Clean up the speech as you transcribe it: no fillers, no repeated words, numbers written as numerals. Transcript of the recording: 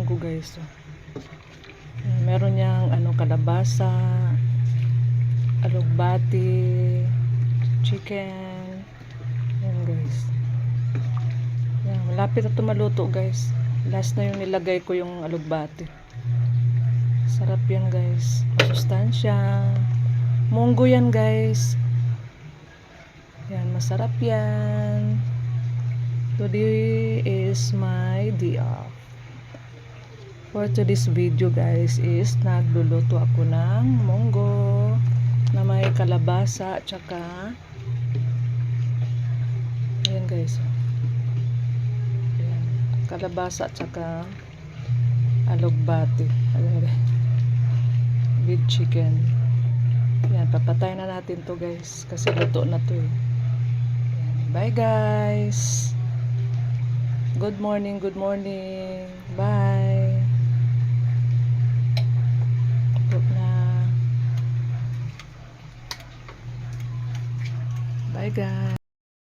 munggo guys. Meron niyang kalabasa, alugbati, chicken. Yan guys. Yan, malapit na ito maluto guys. Last na yung nilagay ko yung alugbati. Sarap yan guys. Masustansya. Munggo yan guys. Yan, masarap yan. Today is my day off. For today's video guys is nagluluto ako ng munggo na may kalabasa at saka ayan guys. Ayan, kalabasa at saka alugbati. Ayan guys. With chicken. Ayan, papatay na natin to guys kasi luto na to eh. Bye guys. Good morning, good morning. Bye. Good na. Bye guys.